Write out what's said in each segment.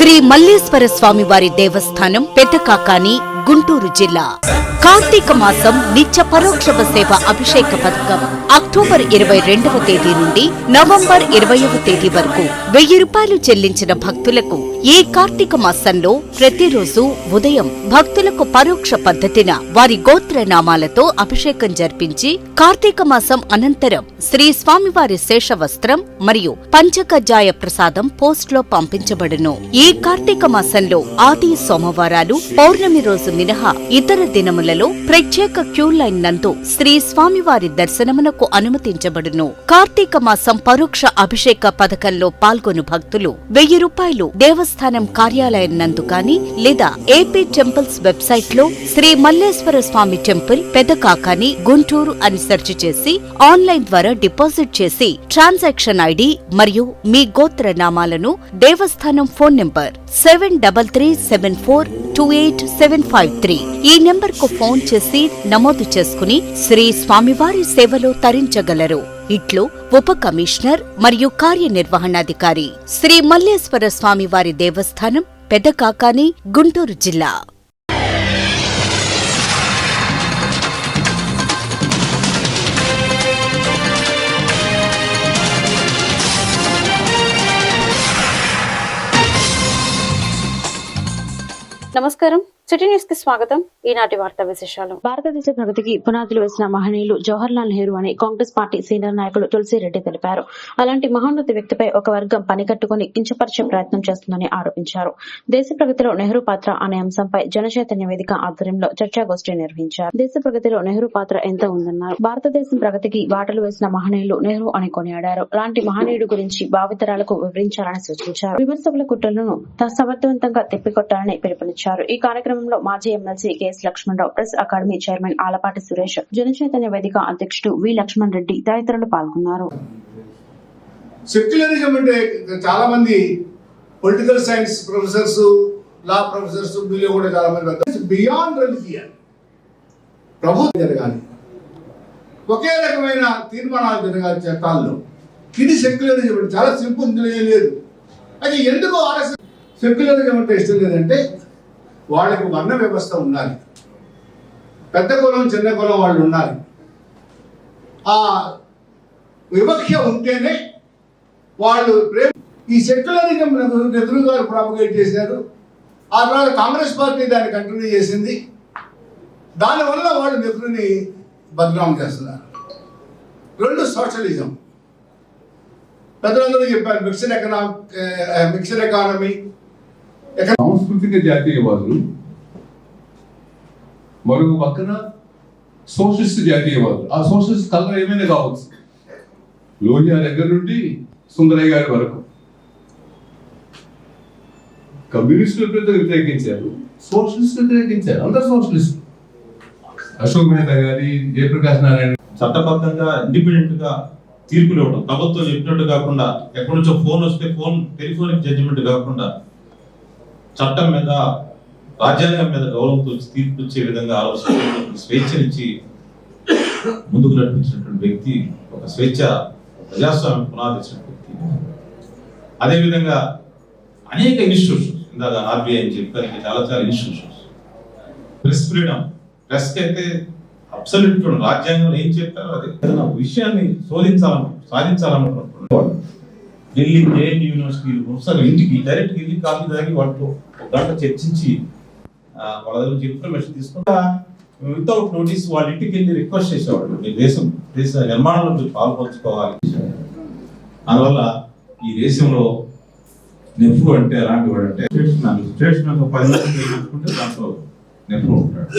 శ్రీ మల్లేశ్వర స్వామి వారి దేవస్థానం పెద్దకాకాని గుంటూరు జిల్లా. కార్తీక మాసం నిత్య పరోక్షవ సేవ అభిషేక పథకం అక్టోబర్ 22వ తేదీ నుండి నవంబర్ 20వ తేదీ వరకు 1000 రూపాయలు చెల్లించిన భక్తులకు ఈ కార్తీక మాసంలో ప్రతిరోజు ఉదయం భక్తులకు పరోక్ష పద్ధతిన వారి గోత్ర నామాలతో అభిషేకం జరిపించి కార్తీక మాసం అనంతరం శ్రీ స్వామివారి శేష వస్త్రం మరియు పంచకజ్జాయ ప్రసాదం పోస్ట్ లో పంపించబడును. ఈ కార్తీక మాసంలో ఆది సోమవారాలు పౌర్ణమి రోజు మినహా ఇతర దినములలో ప్రత్యేక క్యూ లైన్ నందు శ్రీ స్వామివారి దర్శనమునకు అనుమతించబడును. కార్తీక మాసం పరోక్ష అభిషేక పథకంలో పాల్గొను భక్తులు 1000 రూపాయలు దేవస్థానం కార్యాలయం నందు కాని లేదా ఏపీ టెంపుల్స్ వెబ్సైట్ లో శ్రీ మల్లేశ్వర స్వామి టెంపుల్ పెదకాకాని గుంటూరు అని సెర్చ్ చేసి ఆన్లైన్ ద్వారా డిపాజిట్ చేసి ట్రాన్సాక్షన్ ఐడి మరియు మీ గోత్ర నామాలను దేవస్థానం ఫోన్ నంబర్ 7337428753 ఈ నెంబర్ కు ఫోన్ చేసి నమోదు చేసుకుని శ్రీ స్వామివారి సేవలో తరించగలరు. ఇట్లు ఉప కమిషనర్ మరియు కార్యనిర్వహణాధికారి శ్రీ మల్లేశ్వర స్వామివారి దేవస్థానం పెదకాకాని గుంటూరు జిల్లా. నమస్కారం, సిటీ న్యూస్ కి స్వాగతం. ఈనాటి వార్తా విశేషాలు. భారతదేశ ప్రగతికి పునాదులు వేసిన మహనీయులు జవహర్లాల్ నెహ్రూ అని కాంగ్రెస్ పార్టీ సీనియర్ నాయకులు తులసిరెడ్డి తెలిపారు. అలాంటి మహోన్నత వ్యక్తిపై ఒక వర్గం పనికట్టుకుని కించపరిచే ప్రయత్నం చేస్తుందని ఆరోపించారు. దేశ ప్రగతిలో నెహ్రూ పాత్ర అనే అంశంపై జనచైతన్య వేదిక ఆధ్వర్యంలో చర్చాగోష్ఠి నిర్వహించారు. దేశ ప్రగతిలో నెహ్రూ పాత్ర ఎంత ఉందన్నారు. భారతదేశం ప్రగతికి బాటలు వేసిన మహనీయులు నెహ్రూ అని కొనియాడారు. అలాంటి మహనీయుడు గురించి భావితరాలకు వివరించాలని సూచించారు. విమర్శకుల కుట్రలను సమర్థవంతంగా తిప్పికొట్టాలని పిలుపునిచ్చారు. ఈ కార్యక్రమంలో మాజీ MLC KS Lakshmana Rao, press academy chairman Alapati Suresh, Jana Chaitanya Vedika అధ్యక్షుడు వి లక్ష్మణ్ రెడ్డి తదితరులు పాల్గొన్నారు. సెక్యులరిజం అంటే చాలా మంది పొలిటికల్ సైన్స్ ప్రొఫెసర్స్, లా ప్రొఫెసర్స్ వీళ్ళు కూడా చాలా మంది బియాండ్ రిలిజియన్ ప్రభుత్వం జరగాలి, ఒకే రకమైన తీర్మానాలు జరగాలి చట్టాల్లో. ఇది సెక్యులరిజం అంటే చాలా సింపుల్, ఇందులో ఏం లేదు. అయితే ఎందుకు ఆర్ఎస్ఎస్ సెక్యులరిజం అంటే ఇష్టం లేదంటే వాళ్ళకి వర్ణ వ్యవస్థ ఉండాలి, పెద్ద కులం చిన్న కులం వాళ్ళు ఉండాలి. ఆ వివక్ష ఉంటేనే వాళ్ళు ఈ సెక్యులరిజం నెహ్రూ గారు ప్రాపగేట్ చేశారు. ఆ తర్వాత కాంగ్రెస్ పార్టీ దాన్ని కంటిన్యూ చేసింది. దానివల్ల వాళ్ళు నెహ్రూని బదనాం చేస్తున్నారు. రెండు సోషలిజం పెద్దలందరూ చెప్పారు, మిక్స్డ్ ఎకానమీ. సాంస్కృతిక జాతీయవాదులు, మరొక పక్కన సోషలిస్ట్ జాతీయవాదులు. ఆ సోషలిస్ట్ కలర్ ఏమైనా కావచ్చు, లోహియా దగ్గర నుండి సుందరయ్య గారి వరకు. కమ్యూనిస్టులు వ్యతిరేకించారు, సోషలిస్టులు వ్యతిరేకించారు, అందరు సోషలిస్ట్. అశోక్ మెహతా గారి, జయప్రకాష్ నారాయణ చట్టబద్ధంగా ఇండిపెండెంట్ గా తీర్పులు ఇవ్వడం, ప్రభుత్వం చెప్పినట్టు కాకుండా ఎక్కడి నుంచో ఫోన్ వస్తే టెలిఫోనిక్ జడ్జిమెంట్ కాకుండా చట్టం మీద, రాజ్యాంగం మీద గౌరవంతో తీర్పు ఇచ్చే విధంగా ఆలోచించి స్వేచ్ఛనిచ్చి ముందుకు నడిపించినటువంటి వ్యక్తి, ఒక స్వేచ్ఛ ప్రజాస్వామ్యం పునాదించిన వ్యక్తి. అదేవిధంగా అనేక ఇన్స్టిట్యూషన్స్, ఇందాక ఆర్బీఐ అని చెప్పారు, చాలా చాలా ఇన్స్టిట్యూషన్స్. ప్రెస్ ఫ్రీడమ్, ప్రెస్ కి అయితే అబ్సల్యూట్ రాజ్యాంగంలో ఏం చెప్పారో అదే విషయాన్ని సాధించాలనుకుంటున్నాడు. ఢిల్లీ జేఎన్యూ యూనివర్సిటీలు ప్రొఫెసర్ ఇంటికి డైరెక్ట్ వెళ్ళి కాఫీ తాగి వాళ్ళతో ఒక గంట చర్చించి వాళ్ళ దగ్గర నుంచి ఇన్ఫర్మేషన్ తీసుకుంటా వితౌట్ నోటీస్ వాళ్ళ ఇంటికి వెళ్ళి రిక్వెస్ట్ చేసేవాళ్ళు, మీ దేశ నిర్మాణంలో మీరు పాల్పంచుకోవాలి. అందువల్ల ఈ దేశంలో నెహ్రూ అంటే ఎలాంటి వాడు అంటే స్టేషన్ 10 మంది తీసుకుంటే దాంట్లో నెహ్రూ ఉంటాడు.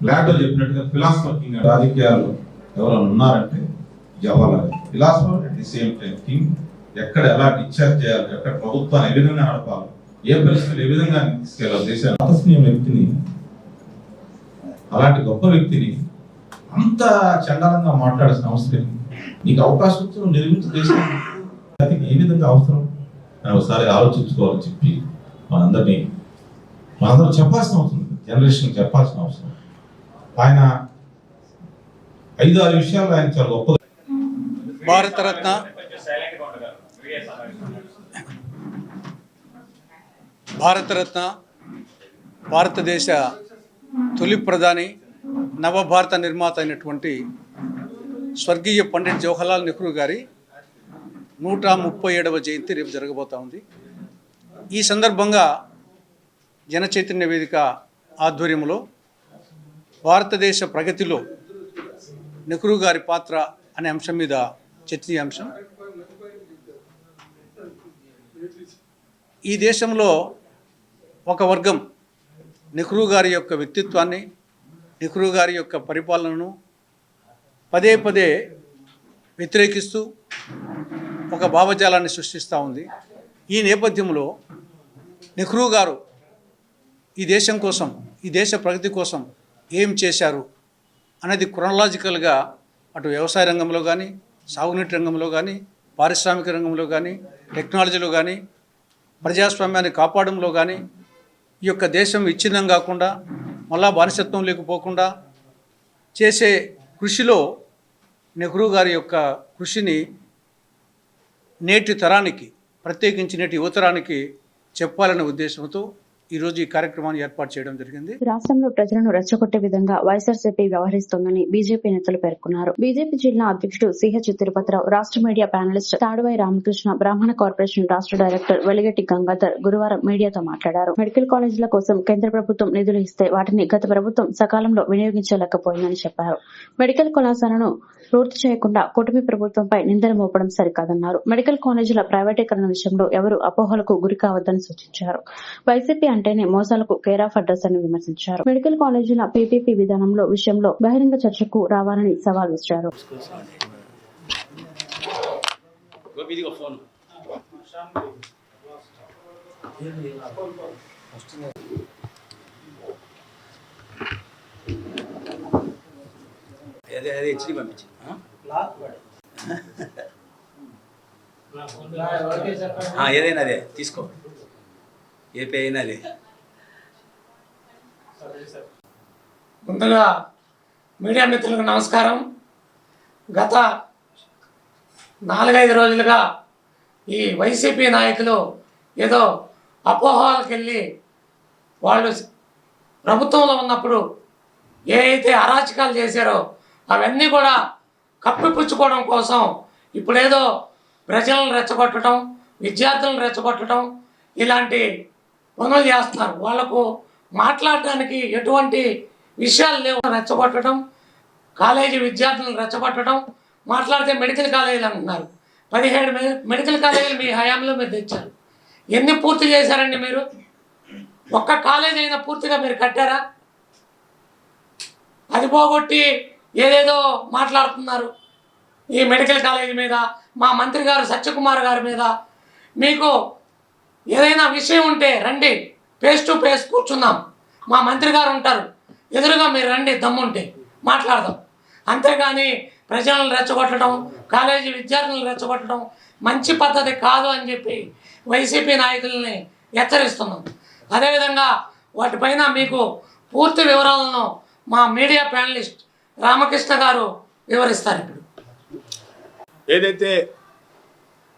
ప్లాటో చెప్పినట్టుగా ఫిలాసఫర్ కింగ్, రాజకీయాలు ఎవరైనా ఉన్నారంటే Jawaharlal philosopher, at the same time king. ఎక్కడ ఎలా డిశ్చార్జ్ చేయాలి, ఎక్కడ ప్రభుత్వాన్ని ఏ విధంగా నడపాలి, ఏ పరిస్థితులు ఏ విధంగా తీసుకెళ్ళాలి దేశాన్ని, ఆకర్షణీయ వ్యక్తిని, అలాంటి గొప్ప వ్యక్తిని అంత చండాలంగా మాట్లాడాల్సిన అవసరం, నీకు అవకాశం వచ్చి నిర్మించే దేశం ఏ విధంగా అవసరం అని ఒకసారి ఆలోచించుకోవాలని చెప్పి మనందరూ చెప్పాల్సిన అవసరం, జనరేషన్ చెప్పాల్సిన అవసరం. ఆయన 5-6 విషయాలు ఆయన చాలా గొప్ప. భారతరత్న భారతరత్న, భారతదేశ తొలి ప్రధాని, నవభారత నిర్మాత అయినటువంటి స్వర్గీయ పండిట్ జవహర్లాల్ నెహ్రూ గారి 137వ జయంతి రేపు జరగబోతా ఉంది. ఈ సందర్భంగా జన చైతన్య వేదిక ఆధ్వర్యంలో భారతదేశ ప్రగతిలో నెహ్రూ గారి పాత్ర అనే అంశం మీద చర్చనీయాంశం. ఈ దేశంలో ఒక వర్గం నెహ్రూ గారి యొక్క వ్యక్తిత్వాన్ని, నెహ్రూ గారి యొక్క పరిపాలనను పదే పదే వ్యతిరేకిస్తూ ఒక భావజాలాన్ని సృష్టిస్తూ ఉంది. ఈ నేపథ్యంలో నెహ్రూ గారు ఈ దేశం కోసం, ఈ దేశ ప్రగతి కోసం ఏం చేశారు అనేది క్రొనలాజికల్గా అటు వ్యవసాయ రంగంలో కానీ, సాగునీటి రంగంలో కానీ, పారిశ్రామిక రంగంలో కానీ, టెక్నాలజీలో కానీ, ప్రజాస్వామ్యాన్ని కాపాడంలో కానీ, ఈ యొక్క దేశం విచ్ఛిన్నం కాకుండా మళ్ళా బానిసత్వం లేకపోకుండా చేసే కృషిలో నెహ్రూ గారి యొక్క కృషిని నేటి తరానికి, ప్రత్యేకించి నేటి యువతరానికి చెప్పాలనే ఉద్దేశంతో ఈరోజు ఈ కార్యక్రమాన్ని ఏర్పాటు చేయడం జరిగింది. రాష్ట్రంలో ప్రజలను రెచ్చగొట్టే విధంగా వైఎస్ఆర్సీపీ వ్యవహరిస్తోందని బీజేపీ నేతలు పేర్కొన్నారు. బీజేపీ జిల్లా అధ్యక్షుడు సిహెచ్ తిరుపతిరావు, రాష్ట్ర మీడియా ప్యానలిస్ట్ తాడువై రామకృష్ణ, బ్రాహ్మణ కార్పొరేషన్ రాష్ట్ర డైరెక్టర్ వెలిగట్టి గంగాధర్ గురువారం మీడియాతో మాట్లాడారు. మెడికల్ కాలేజీల కోసం కేంద్ర ప్రభుత్వం నిధులు ఇస్తే వాటిని గత ప్రభుత్వం సకాలంలో వినియోగించలేకపోయిందని చెప్పారు. మెడికల్ కళాశాలను పూర్తి చేయకుండా కూటమి ప్రభుత్వంపై నిందలు మోపడం సరికాదన్నారు. మెడికల్ కాలేజీల ప్రైవేటీకరణ విషయంలో ఎవరూ అపోహలకు గురి కావద్దని సూచించారు. వైసీపీ అంటేనే మోసాలకు కేర్ ఆఫ్ అడ్రస్ అని విమర్శించారు. మెడికల్ కాలేజీల పీపీపీ విధానంలో విషయంలో బహిరంగ చర్చకు రావాలని సవాల్ విసిరారు. ఏదైనా అదే తీసుకో, ఏ పే అయినా అదే. ముందుగా మీడియా మిత్రులకు నమస్కారం. గత 4-5 రోజులుగా ఈ వైసీపీ నాయకులు ఏదో అపోహలకు వెళ్ళి వాళ్ళు ప్రభుత్వంలో ఉన్నప్పుడు ఏ అయితే అరాచకాలు చేశారో అవన్నీ కూడా కప్పిపుచ్చుకోవడం కోసం ఇప్పుడేదో ప్రజలను రెచ్చగొట్టడం, విద్యార్థులను రెచ్చగొట్టడం ఇలాంటి పనులు చేస్తున్నారు. వాళ్లకు మాట్లాడడానికి ఎటువంటి విషయాలు లేవు. రెచ్చగొట్టడం, కాలేజీ విద్యార్థులను రెచ్చగొట్టడం, మాట్లాడితే మెడికల్ కాలేజీలు అంటున్నారు. 17 మెడికల్ కాలేజీలు మీ హయాంలో మీరు తెచ్చారు. ఎన్ని పూర్తి చేశారండి మీరు? ఒక్క కాలేజీ అయినా పూర్తిగా మీరు కట్టారా? అది పోగొట్టి ఏదేదో మాట్లాడుతున్నారు ఈ మెడికల్ కాలేజీ మీద, మా మంత్రి గారు సత్యకుమార్ గారి మీద. మీకు ఏదైనా విషయం ఉంటే రండి, ఫేస్ టు ఫేస్ కూర్చుందాం. మా మంత్రి గారు ఉంటారు, ఎదురుగా మీరు రండి, దమ్ముంటే మాట్లాడదాం. అంతేగాని ప్రజలను రెచ్చగొట్టడం, కాలేజీ విద్యార్థులను రెచ్చగొట్టడం మంచి పద్ధతి కాదు అని చెప్పి వైసీపీ నాయకుల్ని హెచ్చరిస్తున్నాం. అదేవిధంగా వాటిపైన మీకు పూర్తి వివరాలను మా మీడియా ప్యానలిస్ట్ రామకృష్ణ గారు వివరిస్తారు. ఇప్పుడు ఏదైతే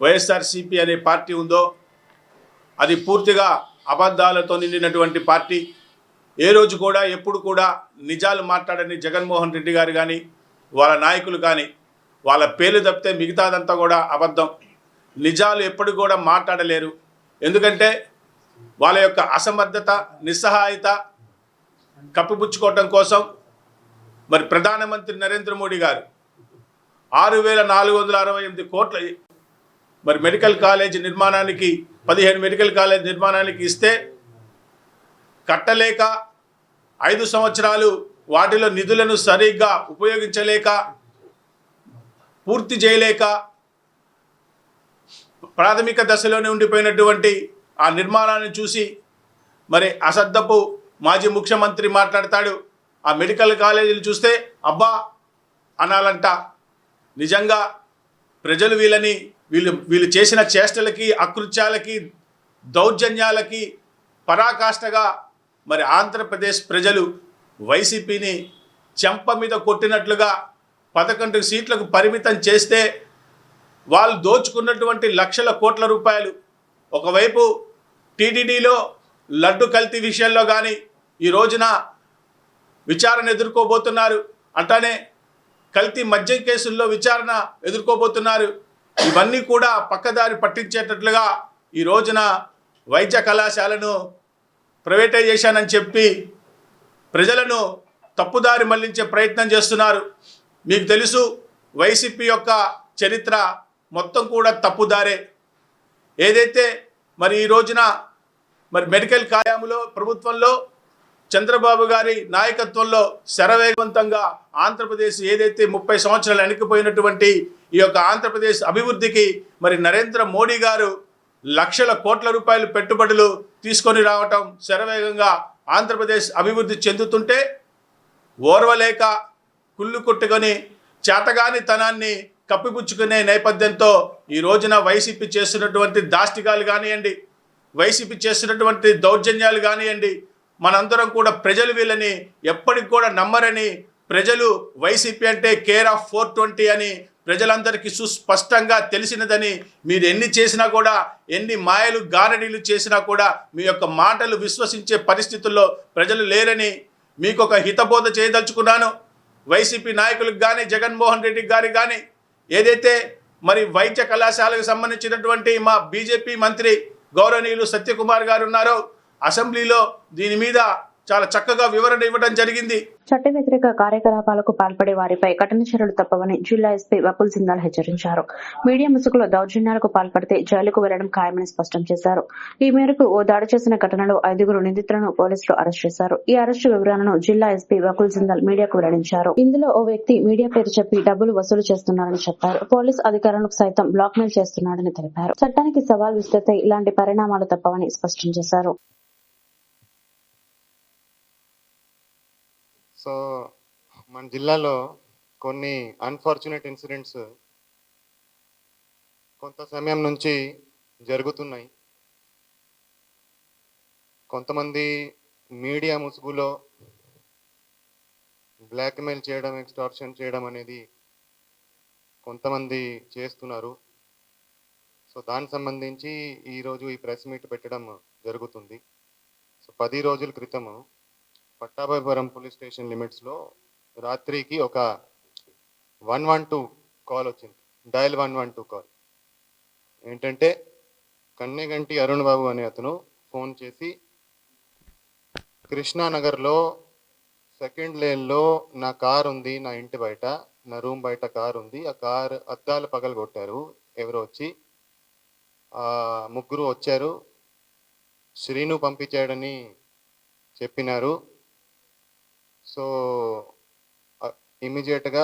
వైఎస్ఆర్సీపీ అనే పార్టీ ఉందో అది పూర్తిగా అబద్ధాలతో నిండినటువంటి పార్టీ. ఏ రోజు కూడా ఎప్పుడు కూడా నిజాలు మాట్లాడని జగన్మోహన్ రెడ్డి గారు కానీ వాళ్ళ నాయకులు కానీ వాళ్ళ పేర్లు తప్పితే మిగతాదంతా కూడా అబద్ధం. నిజాలు ఎప్పుడు కూడా మాట్లాడలేరు. ఎందుకంటే వాళ్ళ యొక్క అసమర్థత, నిస్సహాయత కప్పిపుచ్చుకోవటం కోసం మరి ప్రధానమంత్రి నరేంద్ర మోడీ గారు 6,468 కోట్ల మరి మెడికల్ కాలేజ్ నిర్మాణానికి 15 మెడికల్ కాలేజ్ నిర్మాణానికి ఇస్తే కట్టలేక 5 సంవత్సరాలు వాటిలో నిధులను సరిగ్గా ఉపయోగించలేక, పూర్తి చేయలేక ప్రాథమిక దశలోనే ఉండిపోయినటువంటి ఆ నిర్మాణాన్ని చూసి మరి అసద్దపు మాజీ ముఖ్యమంత్రి మాట్లాడతాడు. ఆ మెడికల్ కాలేజీలు చూస్తే అబ్బా అనాలంట. నిజంగా ప్రజలు వీళ్ళు చేసిన చేష్టలకి, అకృత్యాలకి, దౌర్జన్యాలకి పరాకాష్ఠగా మరి ఆంధ్రప్రదేశ్ ప్రజలు వైసీపీని చెంప మీద కొట్టినట్లుగా 11 సీట్లకు పరిమితం చేస్తే వాళ్ళు దోచుకున్నటువంటి లక్షల కోట్ల రూపాయలు, ఒకవైపు టీటీడీలో లడ్డు కల్తీ విషయంలో కానీ ఈ రోజున విచారణ ఎదుర్కోబోతున్నారు. అట్లానే కల్తీ మద్యం కేసుల్లో విచారణ ఎదుర్కోబోతున్నారు. ఇవన్నీ కూడా పక్కదారి పట్టించేటట్లుగా ఈ రోజున వైద్య కళాశాలను ప్రైవేటైజేషన్ అని చెప్పి ప్రజలను తప్పుదారి మళ్లించే ప్రయత్నం చేస్తున్నారు. మీకు తెలుసు వైసీపీ యొక్క చరిత్ర మొత్తం కూడా తప్పుదారే. ఏదైతే మరి ఈ రోజున మరి మెడికల్ కార్యాలయంలో ప్రభుత్వంలో చంద్రబాబు గారి నాయకత్వంలో శరవేగవంతంగా ఆంధ్రప్రదేశ్ ఏదైతే 30 సంవత్సరాలు వెనక్కిపోయినటువంటి ఈ యొక్క ఆంధ్రప్రదేశ్ అభివృద్ధికి మరి నరేంద్ర మోడీ గారు లక్షల కోట్ల రూపాయలు పెట్టుబడులు తీసుకొని రావటం, శరవేగంగా ఆంధ్రప్రదేశ్ అభివృద్ధి చెందుతుంటే ఓర్వలేక కుళ్ళు కొట్టుకొని చేతగాని తనాన్ని కప్పిపుచ్చుకునే నేపథ్యంతో ఈ రోజున వైసీపీ చేస్తున్నటువంటి దాష్టికాలు కానివ్వండి, వైసీపీ చేస్తున్నటువంటి దౌర్జన్యాలు కానివ్వండి, మనందరం కూడా ప్రజలు వీళ్ళని ఎప్పటికి కూడా నమ్మరని, ప్రజలు వైసీపీ అంటే కేర్ ఆఫ్ 420 అని ప్రజలందరికీ సుస్పష్టంగా తెలిసినదని, మీరు ఎన్ని చేసినా కూడా ఎన్ని మాయలు గారడీలు చేసినా కూడా మీ యొక్క మాటలు విశ్వసించే పరిస్థితుల్లో ప్రజలు లేరని మీకు ఒక హితబోధ చేయదలుచుకున్నాను. వైసీపీ నాయకులకు కానీ జగన్మోహన్ రెడ్డి గారికి కానీ ఏదైతే మరి వైద్య కళాశాలకు సంబంధించినటువంటి మా బీజేపీ మంత్రి గౌరవనీయులు సత్యకుమార్ గారు ఉన్నారో అసెంబ్లీలో దీని మీద చాలా చక్కగా వివరణ ఇవ్వడం జరిగింది. చట్ట వ్యతిరేక కార్యకలాపాలకు పాల్పడే వారిపై కఠిన చర్యలు తప్పవని జిల్లా ఎస్పీ వకుల్ సింఘాల్ హెచ్చరించారు. మీడియా ముసుగులో దౌర్జన్యాలకు పాల్పడితే జైలుకు వెళ్లడం ఖాయమని స్పష్టం చేశారు. ఈ మేరకు ఓ దాడి చేసిన ఘటనలో 5 నిందితులను పోలీసులు అరెస్ట్ చేశారు. ఈ అరెస్టు వివరాలను జిల్లా ఎస్పీ వకుల్ సింఘాల్ మీడియాకు వెల్లడించారు. ఇందులో ఓ వ్యక్తి మీడియా పేరు చెప్పి డబ్బులు వసూలు చేస్తున్నారని చెప్పారు. పోలీస్ అధికారులకు సైతం బ్లాక్ మెయిల్ చేస్తున్నాడని తెలిపారు. చట్టానికి సవాల్ విసిరితే ఇలాంటి పరిణామాలు తప్పవని స్పష్టం చేశారు. సో మన జిల్లాలో కొన్ని అన్ఫార్చునేట్ ఇన్సిడెంట్స్ కొంత సమయం నుంచి జరుగుతున్నాయి. కొంతమంది మీడియా ముసుగులో బ్లాక్మెయిల్ చేయడం, ఎక్స్టార్షన్ చేయడం అనేది కొంతమంది చేస్తున్నారు. సో దానికి సంబంధించి ఈరోజు ఈ ప్రెస్ మీట్ పెట్టడం జరుగుతుంది. సో 10 రోజుల క్రితము పట్టాభిపురం పోలీస్ స్టేషన్ లిమిట్స్లో రాత్రికి ఒక 112 కాల్ వచ్చింది. డయల్ 112 కాల్ ఏంటంటే కన్నెగంటి అరుణ్ బాబు అనే అతను ఫోన్ చేసి కృష్ణానగర్లో 2nd లేన్లో నా కార్ ఉంది, నా ఇంటి బయట, నా రూమ్ బయట కార్ ఉంది, ఆ కార్ అద్దాలు పగలగొట్టారు ఎవరో వచ్చి, 3 వచ్చారు, శ్రీను పంపించాడని చెప్పినారు. సో ఇమీడియట్గా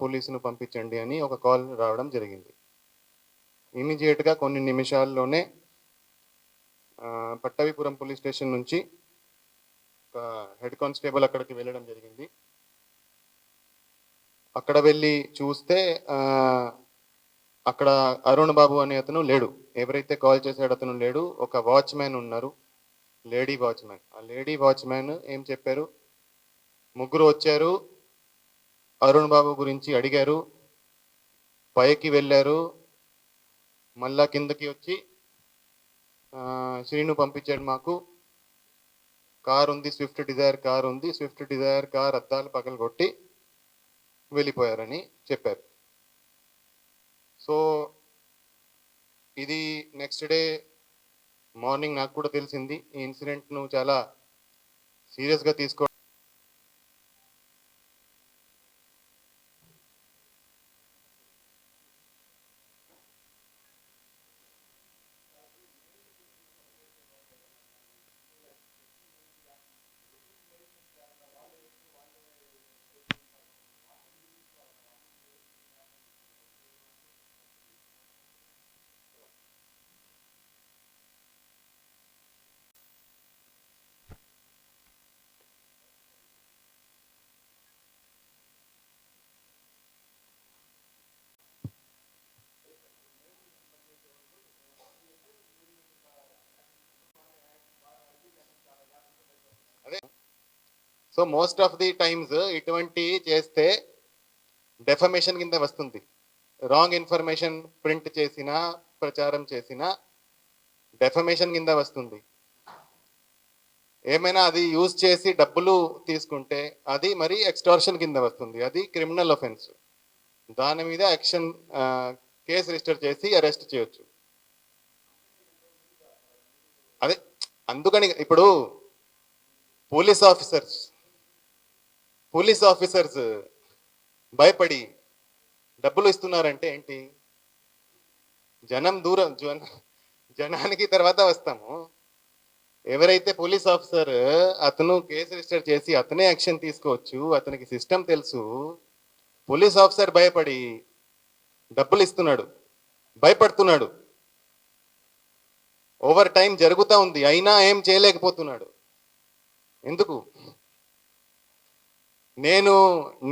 పోలీసును పంపించండి అని ఒక కాల్ రావడం జరిగింది. ఇమీడియట్గా కొన్ని నిమిషాల్లోనే పట్టాభిపురం పోలీస్ స్టేషన్ నుంచి హెడ్ కానిస్టేబుల్ అక్కడికి వెళ్ళడం జరిగింది. అక్కడ వెళ్ళి చూస్తే అక్కడ అరుణ్ బాబు అనే అతను లేడు, ఎవరైతే కాల్ చేశాడో అతను లేడు. ఒక వాచ్మ్యాన్ ఉన్నారు, లేడీ వాచ్మ్యాన్. ఆ లేడీ వాచ్మ్యాన్ ఏం చెప్పారు, 3 వచ్చారు, అరుణ్ బాబు గురించి అడిగారు, పైకి వెళ్ళారు, మళ్ళా కిందకి వచ్చి శ్రీను పంపించాడు, మాకు కార్ ఉంది, స్విఫ్ట్ డిజైర్ కార్ ఉంది, స్విఫ్ట్ డిజైర్ కార్ అద్దాలు పగలగొట్టి వెళ్ళిపోయారని చెప్పారు. సో ఇది నెక్స్ట్ డే మార్నింగ్ నాకు కూడా తెలిసింది. ఈ ఇన్సిడెంట్ను చాలా సీరియస్గా తీసుకో so most of the times ఇటువంటి చేస్తే డెఫమేషన్ కింద వస్తుంది. రాంగ్ ఇన్ఫర్మేషన్ ప్రింట్ చేసినా, ప్రచారం చేసినా డెఫమేషన్ కింద వస్తుంది. ఏమైనా అది యూజ్ చేసి డబ్బులు తీసుకుంటే అది మరి ఎక్స్టార్షన్ కింద వస్తుంది, అది క్రిమినల్ అఫెన్స్. దాని మీద యాక్షన్ కేసు రిజిస్టర్ చేసి అరెస్ట్ చేయొచ్చు. అదే అందుకని ఇప్పుడు పోలీస్ ఆఫీసర్స్ భయపడి డబ్బులు ఇస్తున్నారంటే ఏంటి? జనానికి తర్వాత వస్తాము. ఎవరైతే పోలీస్ ఆఫీసర్ అతను కేసు రిజిస్టర్ చేసి అతనే యాక్షన్ తీసుకోవచ్చు, అతనికి సిస్టమ్ తెలుసు. పోలీస్ ఆఫీసర్ భయపడి డబ్బులు ఇస్తున్నాడు, భయపడుతున్నాడు. ఓవర్ టైం జరుగుతూ ఉంది, అయినా ఏం చేయలేకపోతున్నాడు. ఎందుకు?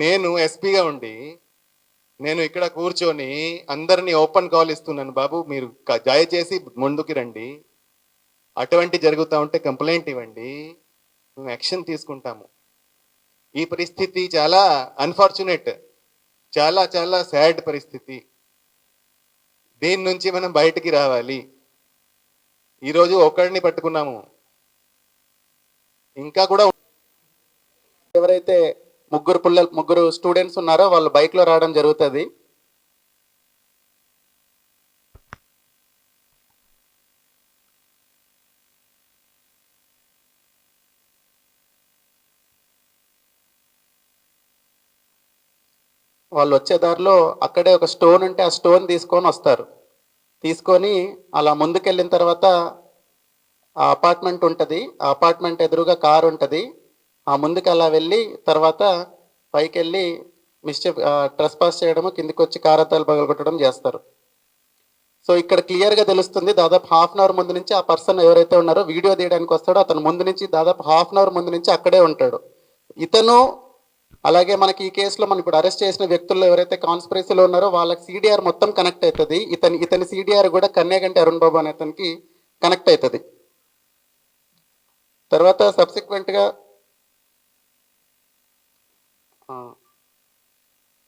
నేను ఎస్పీగా ఉండి నేను ఇక్కడ కూర్చొని అందరినీ ఓపెన్ కాల్ ఇస్తున్నాను, బాబు మీరు దయచేసి ముందుకి రండి, అటువంటి జరుగుతూ ఉంటే కంప్లైంట్ ఇవ్వండి, మేము యాక్షన్ తీసుకుంటాము. ఈ పరిస్థితి చాలా అన్ఫార్చునేట్, చాలా చాలా సాడ్ పరిస్థితి. దీని నుంచి మనం బయటికి రావాలి. ఈరోజు ఒకరిని పట్టుకున్నాము, ఇంకా కూడా ఎవరైతే ముగ్గురు స్టూడెంట్స్ ఉన్నారో వాళ్ళు బైక్లో రావడం జరుగుతుంది. వాళ్ళు వచ్చే దారిలో అక్కడే ఒక స్టోన్ ఉంటే ఆ స్టోన్ తీసుకొని వస్తారు. తీసుకొని అలా ముందుకెళ్ళిన తర్వాత ఆ అపార్ట్మెంట్ ఉంటుంది, ఆ అపార్ట్మెంట్ ఎదురుగా కారు ఉంటుంది. ఆ ముందుకు అలా వెళ్ళి తర్వాత పైకి వెళ్ళి ట్రెస్పాస్ చేయడము, కిందికి వచ్చి కారు అద్దాలు పగలగొట్టడం చేస్తారు. సో ఇక్కడ క్లియర్గా తెలుస్తుంది, దాదాపు హాఫ్ అన్ అవర్ ముందు నుంచి ఆ పర్సన్ ఎవరైతే ఉన్నారో వీడియో తీయడానికి వస్తాడో అతను ముందు నుంచి దాదాపు హాఫ్ అన్ అవర్ ముందు నుంచి అక్కడే ఉంటాడు. ఇతను అలాగే మనకి ఈ కేసులో మనం ఇప్పుడు అరెస్ట్ చేసిన వ్యక్తుల్లో ఎవరైతే కాన్స్పిరసీలో ఉన్నారో వాళ్ళకి సిడిఆర్ మొత్తం కనెక్ట్ అవుతుంది. ఇతని సిడిఆర్ కూడా కన్యాగంటి అరుణ్ బాబు అనే అతనికి కనెక్ట్ అవుతుంది. తర్వాత సబ్సిక్వెంట్గా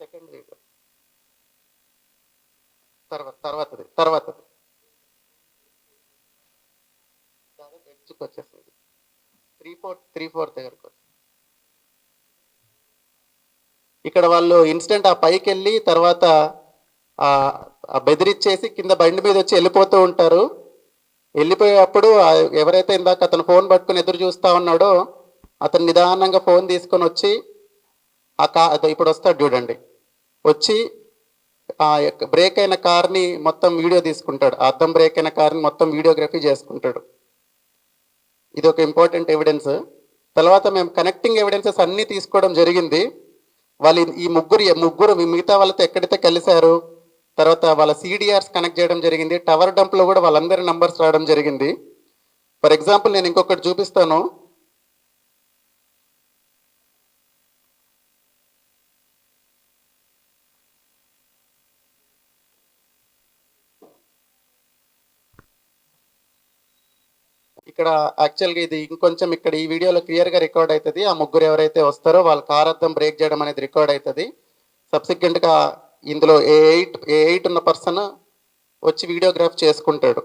సెకండ్ వీడియో తర్వాతది ఎడ్జ్కి వచ్చేసింది, 3-4 దగ్గరకు వచ్చి ఇక్కడ వాళ్ళు ఇన్స్టెంట్ ఆ పైకి వెళ్ళి తర్వాత బెదిరిచ్చేసి కింద బండి మీద వచ్చి వెళ్ళిపోతూ ఉంటారు. వెళ్ళిపోయేటప్పుడు ఎవరైతే ఇందాక అతను ఫోన్ పట్టుకుని ఎదురు చూస్తూ ఉన్నాడో అతను నిదానంగా ఫోన్ తీసుకొని వచ్చి ఇప్పుడు వస్తాడు చూడండి, వచ్చి ఆ బ్రేక్ అయిన కార్ని మొత్తం వీడియో తీసుకుంటాడు. ఆ అద్దం బ్రేక్ అయిన కార్ని మొత్తం వీడియోగ్రఫీ చేసుకుంటాడు. ఇది ఒక ఇంపార్టెంట్ ఎవిడెన్స్. తర్వాత మేము కనెక్టింగ్ ఎవిడెన్సెస్ అన్నీ తీసుకోవడం జరిగింది. వాళ్ళు ఈ ముగ్గురు మిగతా వాళ్ళతో ఎక్కడైతే కలిశారు, తర్వాత వాళ్ళ సిడిఆర్స్ కనెక్ట్ చేయడం జరిగింది. టవర్ డంప్లో కూడా వాళ్ళందరి నంబర్స్ రావడం జరిగింది. ఫర్ ఎగ్జాంపుల్ నేను ఇంకొకటి చూపిస్తాను. ఇక్కడ యాక్చువల్గా ఇది ఇంకొంచెం ఇక్కడ ఈ వీడియోలో క్లియర్గా రికార్డ్ అవుతుంది. ఆ ముగ్గురు ఎవరైతే వస్తారో వాళ్ళ కార్ అద్దం బ్రేక్ చేయడం అనేది రికార్డ్ అవుతుంది. సబ్సిక్వెంట్గా ఇందులో ఏ8 ఉన్న పర్సన్ వచ్చి వీడియోగ్రాఫ్ చేసుకుంటాడు.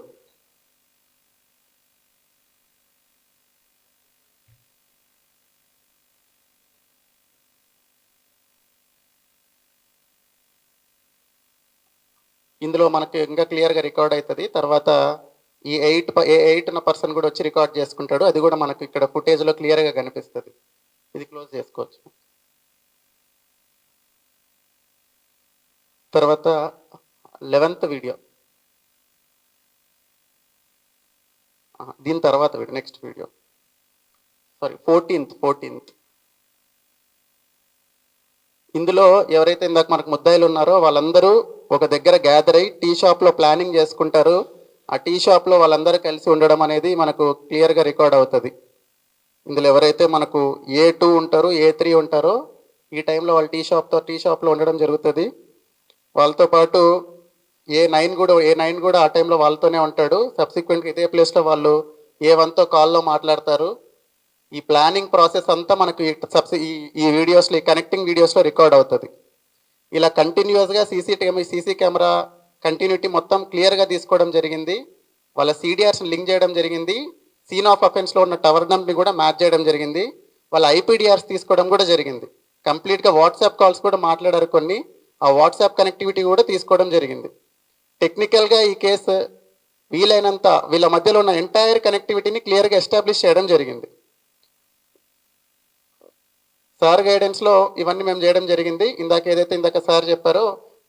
ఇందులో మనకి ఇంకా క్లియర్గా రికార్డ్ అవుతుంది. తర్వాత ఈ ఏ8 ఉన్న పర్సన్ కూడా వచ్చి రికార్డ్ చేసుకుంటాడు. అది కూడా మనకు ఇక్కడ ఫుటేజ్లో క్లియర్గా కనిపిస్తుంది. ఇది క్లోజ్ చేసుకోవచ్చు. తర్వాత 11th వీడియో, దీని తర్వాత నెక్స్ట్ వీడియో 14th. ఇందులో ఎవరైతే ఇందాక మనకు ముద్దాయిలు ఉన్నారో వాళ్ళందరూ ఒక దగ్గర గ్యాదర్ అయ్యి టీ షాప్లో ప్లానింగ్ చేసుకుంటారు. ఆ టీ షాప్లో వాళ్ళందరూ కలిసి ఉండడం అనేది మనకు క్లియర్గా రికార్డ్ అవుతుంది. ఇందులో ఎవరైతే మనకు A2 ఉంటారో A3 ఉంటారో ఈ టైంలో వాళ్ళు టీ షాప్లో ఉండడం జరుగుతుంది. వాళ్ళతో పాటు A9 కూడా ఆ టైంలో వాళ్ళతోనే ఉంటాడు. సబ్సిక్వెంట్గా ఇదే ప్లేస్లో వాళ్ళు A1తో కాల్లో మాట్లాడతారు. ఈ ప్లానింగ్ ప్రాసెస్ అంతా మనకు ఈ వీడియోస్లో, ఈ కనెక్టింగ్ వీడియోస్లో రికార్డ్ అవుతుంది. ఇలా కంటిన్యూస్గా సీసీ కెమెరా కంటిన్యూటీ మొత్తం క్లియర్గా తీసుకోవడం జరిగింది. వాళ్ళ సిడిఆర్స్ని లింక్ చేయడం జరిగింది. సీన్ ఆఫ్ అఫెన్స్లో ఉన్న టవర్ నంబర్ని కూడా మ్యాచ్ చేయడం జరిగింది. వాళ్ళ ఐపీడిఆర్స్ తీసుకోవడం కూడా జరిగింది. కంప్లీట్గా వాట్సాప్ కాల్స్ కూడా మాట్లాడారు కొన్ని. ఆ వాట్సాప్ కనెక్టివిటీ కూడా తీసుకోవడం జరిగింది. టెక్నికల్గా ఈ కేసు వీలైనంత వీళ్ళ మధ్యలో ఉన్న ఎంటైర్ కనెక్టివిటీని క్లియర్గా ఎస్టాబ్లిష్ చేయడం జరిగింది. సార్ గైడెన్స్లో ఇవన్నీ మేము చేయడం జరిగింది. ఇందాక సార్ చెప్పారో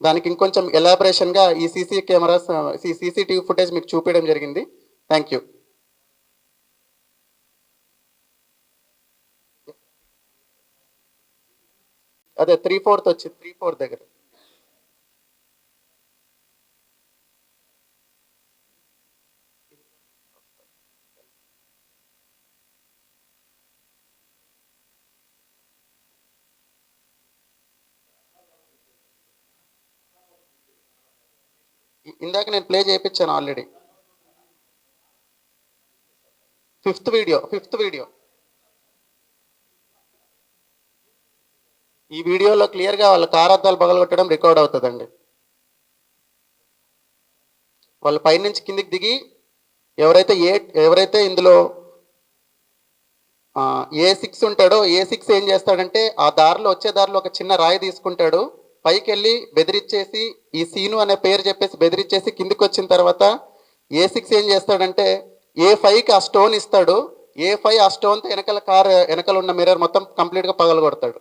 దానికి ఇంకొంచెం ఎలాబరేషన్గా ఈ సీసీటీవీ ఫుటేజ్ మీకు చూపించడం జరిగింది. Thank you. అదే 3/4 వచ్చి 3/4 దగ్గర. ఇందాక నేను ప్లే చేయించాను ఆల్రెడీ. Fifth video. ఈ వీడియోలో క్లియర్గా వాళ్ళ కారద్దాలు పగలగొట్టడం రికార్డ్ అవుతుందండి. వాళ్ళ పైనుంచి కిందికి దిగి ఎవరైతే ఇందులో A6 ఉంటాడో A6 ఏం చేస్తాడంటే వచ్చే దారిలో ఒక చిన్న రాయి తీసుకుంటాడు, పైకి వెళ్ళి బెదిరించేసి ఈ సీను అనే పేరు చెప్పేసి బెదిరించేసి కిందికి వచ్చిన తర్వాత A6 ఏం చేస్తాడంటే A5కి ఆ స్టోన్ ఇస్తాడు. A5 ఆ స్టోన్తో వెనకాల ఉన్న మిర్రర్ మొత్తం కంప్లీట్గా పగలగొడతాడు.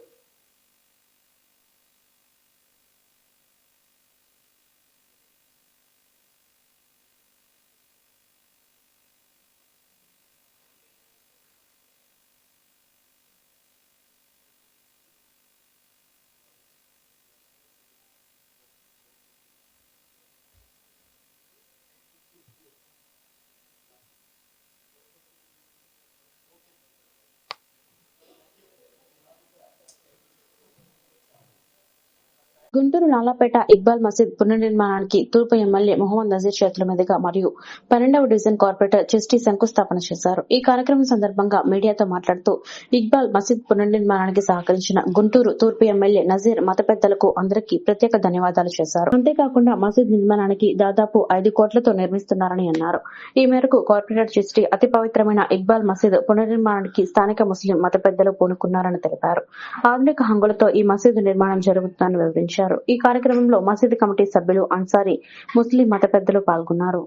గుంటూరు లాలాపేట ఇక్బాల్ మసీద్ పునర్నిర్మాణానికి తూర్పు ఎమ్మెల్యే మొహమ్మద్ నజీర్ చేతుల మీదుగా మరియు 12వ డివిజన్ కార్పొరేటర్ చిస్టి శంకుస్థాపన చేశారు. ఈ కార్యక్రమం సందర్భంగా మీడియాతో మాట్లాడుతూ ఇక్బాల్ మసీద్ పునర్నిర్మాణానికి సహకరించిన గుంటూరు తూర్పు ఎమ్మెల్యే నజీర్ మత పెద్దలకు అందరికీ ప్రత్యేక ధన్యవాదాలు చేశారు. అంతేకాకుండా మసీద్ నిర్మాణానికి దాదాపు 5 కోట్లతో నిర్మిస్తున్నారని అన్నారు. ఈ మేరకు కార్పొరేటర్ చిస్టి అతి పవిత్రమైన ఇక్బాల్ మసీద్ పునర్నిర్మాణానికి స్థానిక ముస్లిం మత పెద్దలు పూనుకున్నారని తెలిపారు. ఆధునిక హంగులతో ఈ మసీదు నిర్మాణం జరుగుతుందని వివరించారు. ఈ కార్యక్రమంలో మసీదు కమిటీ సభ్యులు, అన్సారీ, ముస్లిం మత పెద్దలు పాల్గొన్నారు.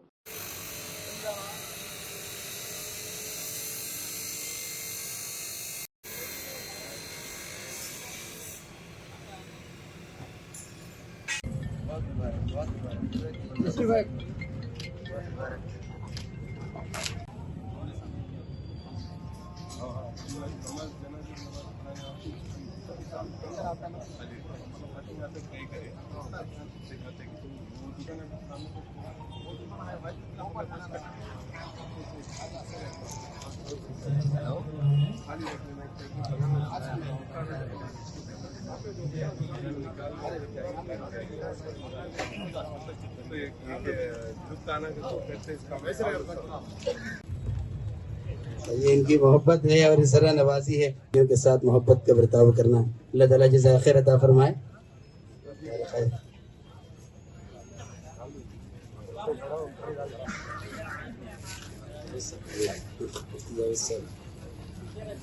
ये इनकी मोहब्बत है और इसरा नवाजी है, इनके साथ मोहब्बत का बर्ताव करना। अल्लाह ताला जज़ा खैर अता फरमाए।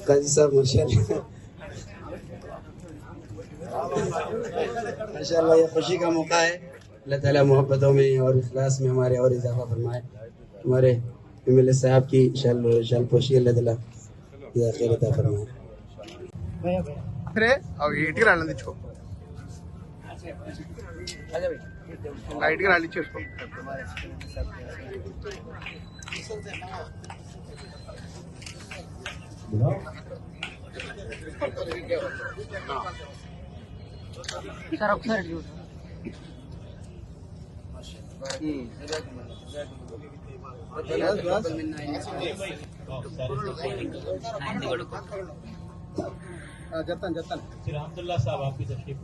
काजी साहब माशाल्लाह ये खुशी का मौका है। अल्लाह ताला मोहब्बतों में और इखलास में हमारे और इजाफा फरमाए। हमारे एमएलए साहब की शाल पोशी अल्लाह ताला खैर अता फरमाए। ఇంటికి రాళ్ళందించుకో, లైట్గా రాళ్ళించేసుకో. సార్ ఒకసారి చెప్తాను అబ్దుల్లా సాబ్ ఆపీ తషరీఫ్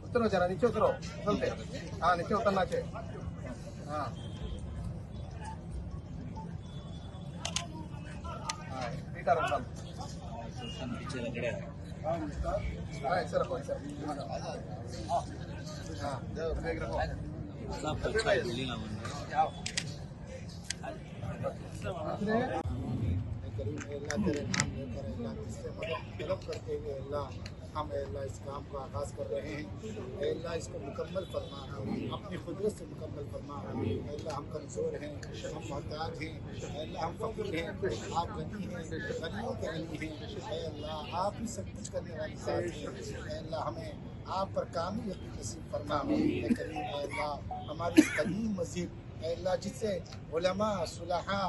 उतरो जरा नीचे उतरो चलते हाँ नीचे उतरना चाहिए हाँ बेटा रखो हाँ ऐसे रखो ऐसे हाँ बैग रखो तलब करते हुए अल्लाह हम अल्लाह इस काम का आगाज़ कर रहे हैं अल्लाह इसको मुकम्मल फरमा अपनी कुदरत से मुकम्मल फरमा अल्लाह हम कमज़ोर हैं हम मोहताज हैं अल्लाह हम फ़कीर हैं आप गनी हैं गनियों के गनी हैं अल्लाह आप ही सब कुछ करने वाली ज़ात हैं अल्लाह हमें आप पर कामिल यकीन नसीब फरमा करीम अल्लाह हमारी कदीम मस्जिद अल्लाह जिससे उलमा सुलहा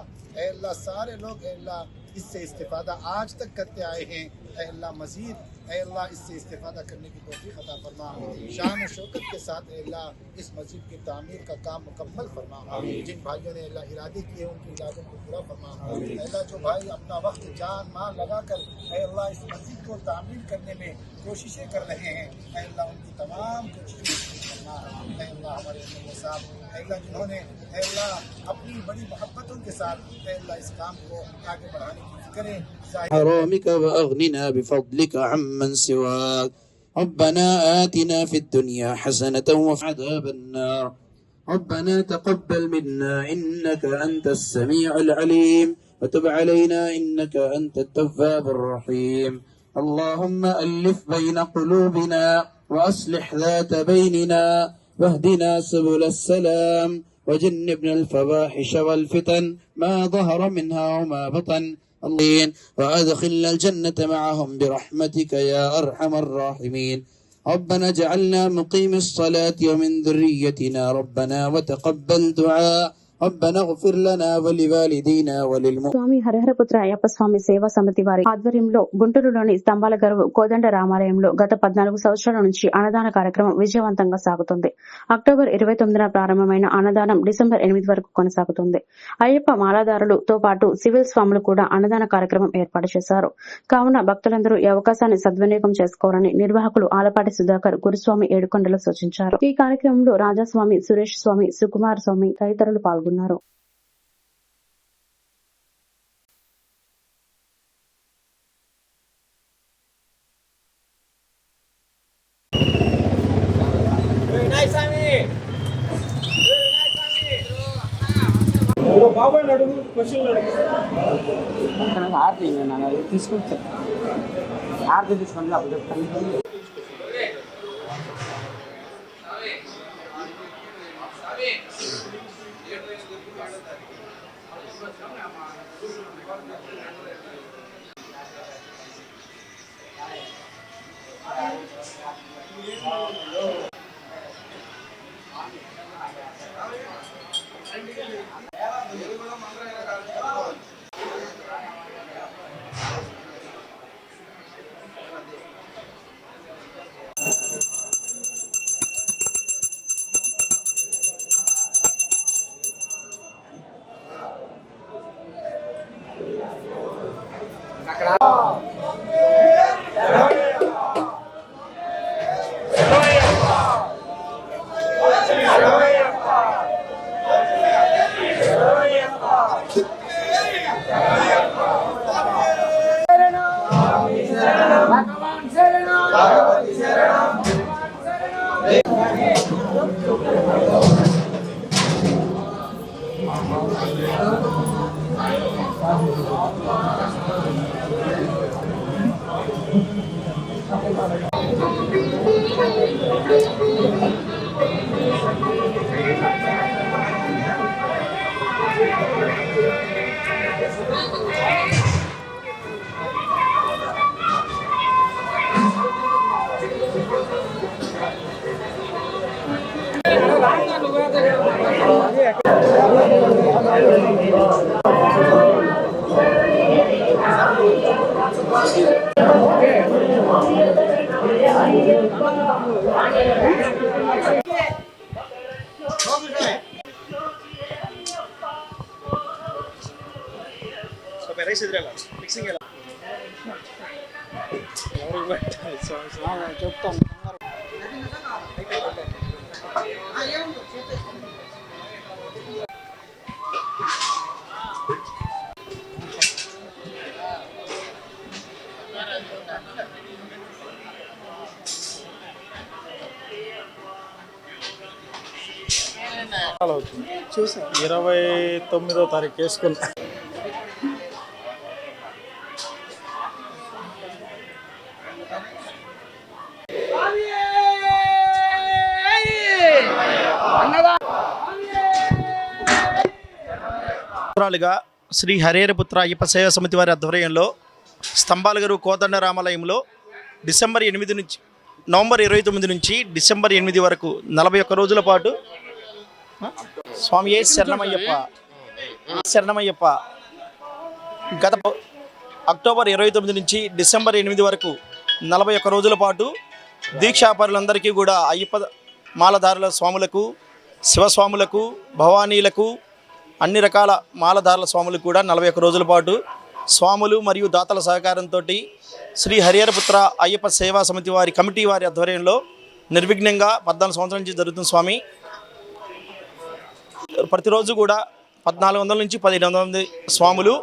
अल्लाह सारे लोग अल्लाह इससे इस्तिफ़ादा आज तक करते आए हैं अल्लाह मज़ीद अल्लाह इससे इस्तिफ़ादा करने की तौफ़ीक़ अता फरमा शान और शौकत के साथ अल्लाह इस मस्जिद की तामीर का काम मुकम्मल फरमा जिन भाइयों ने अल्लाह इरादे किए उनकी इरादों को पूरा फरमा अल्लाह जो भाई अपना वक्त जान माल लगा कर अल्लाह इस मस्जिद को तामीर करने में कोशिशें कर रहे हैं अल्लाह उनकी तमाम कोशिशें फरमा अल्लाह हमारे साहब अल्लाह जिन्होंने अल्लाह अपनी बड़ी मोहब्बतों के साथ अल्लाह इस काम को आगे बढ़ाने की करें حرامك وأغننا بفضلك عمن سواك ربنا آتنا في الدنيا حسنة وفي عذاب النار ربنا تقبل منا إنك أنت السميع العليم وتب علينا إنك أنت التواب الرحيم اللهم ألف بين قلوبنا وأصلح ذات بيننا واهدنا سبل السلام وجنبنا الفواحش والفتن ما ظهر منها وما بطن وأدخلنا الجنة معهم برحمتك يا أرحم الراحمين ربنا اجعلنا مقيم الصلاة ومن ذريتنا ربنا وتقبل دعاء ربنا اغفر لنا ولوالدينا وللمؤمنين. స్వామి హరిహరపుత్ర అయ్యప్ప స్వామి సేవా సమితి వారి ఆధ్వర్యంలో గుంటూరులోని స్తంభాల గరువు కోదండ రామాలయంలో గత 14 సంవత్సరాల నుంచి అన్నదాన కార్యక్రమం విజయవంతంగా సాగుతుంది. అక్టోబర్ 29న ప్రారంభమైన అన్నదానం డిసెంబర్ 8 వరకు కొనసాగుతుంది. అయ్యప్ప మాలాదారులతో పాటు సివిల్ స్వాములు కూడా అన్నదాన కార్యక్రమం ఏర్పాటు చేశారు. కావున భక్తులందరూ ఈ అవకాశాన్ని సద్వినియోగం చేసుకోవాలని నిర్వాహకులు ఆలపాటి సుధాకర్ గురుస్వామి ఏడుకొండలు సూచించారు. ఈ కార్యక్రమంలో రాజాస్వామి, సురేష్ స్వామి, సుకుమార్ స్వామి తదితరులు పాల్గొన్నారు. తీసుకుంటే ఆర్తి తీసుకోండి అప్పుడు చెప్తాను. చూసా 29వ తారీఖు వేసుకున్నా. శ్రీ హరిహరపుత్ర అయ్యప్ప సేవా సమితి వారి ఆధ్వర్యంలో స్తంభాలగరు కోదండ రామాలయంలో నవంబర్ 29 నుంచి డిసెంబర్ 8 వరకు 41 రోజుల పాటు స్వామి శరణమయ్యప్ప గత అక్టోబర్ 29 నుంచి డిసెంబర్ 8 వరకు 41 రోజుల పాటు దీక్షాపరులందరికీ కూడా అయ్యప్ప మాలధారుల స్వాములకు, శివస్వాములకు, భవానీలకు, అన్ని రకాల మాలధారుల స్వాములకు కూడా 41 రోజుల పాటు స్వాములు మరియు దాతల సహకారంతో శ్రీ హరిహరపుత్ర అయ్యప్ప సేవా సమితి వారి కమిటీ వారి ఆధ్వర్యంలో నిర్విఘ్నంగా 14 సంవత్సరాల నుంచి జరుగుతుంది స్వామి. ప్రతిరోజు కూడా 1400 నుంచి 1500 మంది స్వాములు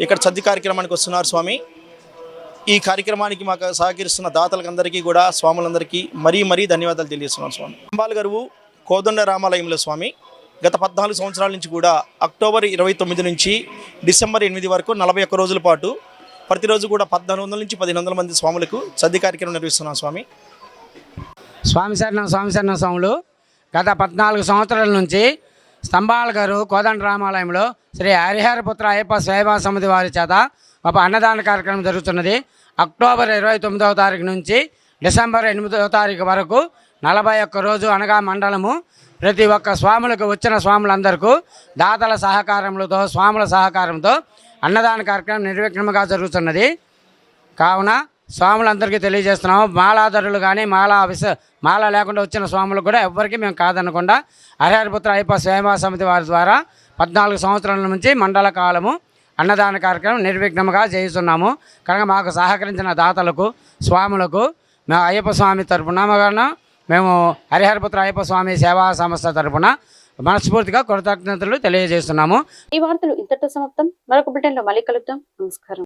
ఇక్కడ సద్ది కార్యక్రమానికి వస్తున్నారు స్వామి. ఈ కార్యక్రమానికి మాకు సహకరిస్తున్న దాతలందరికీ కూడా స్వాములందరికీ మరీ ధన్యవాదాలు తెలియజేస్తున్నాను స్వామి. స్తంభాలగరు కోదండ రామాలయంలో స్వామి గత 14 సంవత్సరాల నుంచి కూడా అక్టోబర్ 29 నుంచి డిసెంబర్ 8 వరకు 41 రోజుల పాటు ప్రతిరోజు కూడా 1400 నుంచి 1500 మంది స్వాములకు సద్ది కార్యక్రమం నిర్వహిస్తున్నాం స్వామి. స్వామి శరణం స్వాములు గత 14 సంవత్సరాల నుంచి స్తంభాలగరు కోదండ రామాలయంలో శ్రీ హరిహరపుత్ర అయ్యప్ప సేవా సమితి వారి చేత ఒక అన్నదాన కార్యక్రమం జరుగుతున్నది. అక్టోబర్ 29వ తారీఖు నుంచి డిసెంబర్ 8వ తారీఖు వరకు 41 రోజు అనగా మండలము ప్రతి ఒక్క స్వాములకు వచ్చిన స్వాములందరికీ దాతల సహకారములతో స్వాముల సహకారంతో అన్నదాన కార్యక్రమం నిర్విఘ్నంగా జరుగుతున్నది. కావున స్వాములందరికీ తెలియజేస్తున్నాము. మాలాధరులు కానీ మాల లేకుండా వచ్చిన స్వాములకు కూడా ఎవ్వరికీ మేము కాదనకుండా హరిహరపుత్ర అయ్యప్ప సేవా సమితి వారి ద్వారా 14 సంవత్సరాల నుంచి మండల కాలము అన్నదాన కార్యక్రమం నిర్విఘ్నంగా చేస్తున్నాము. కనుక మాకు సహకరించిన దాతలకు స్వాములకు మేము అయ్యప్ప స్వామి తరపున మేము హరిహరపుత్ర అయ్యప్ప స్వామి సేవా సంస్థ తరపున మనస్ఫూర్తిగా కృతజ్ఞతలు తెలియజేస్తున్నాము. ఈ వార్తలు ఇంతటితో సమాప్తం. మరొక బులెటిన్లో మళ్ళీ కలుద్దాం. నమస్కారం.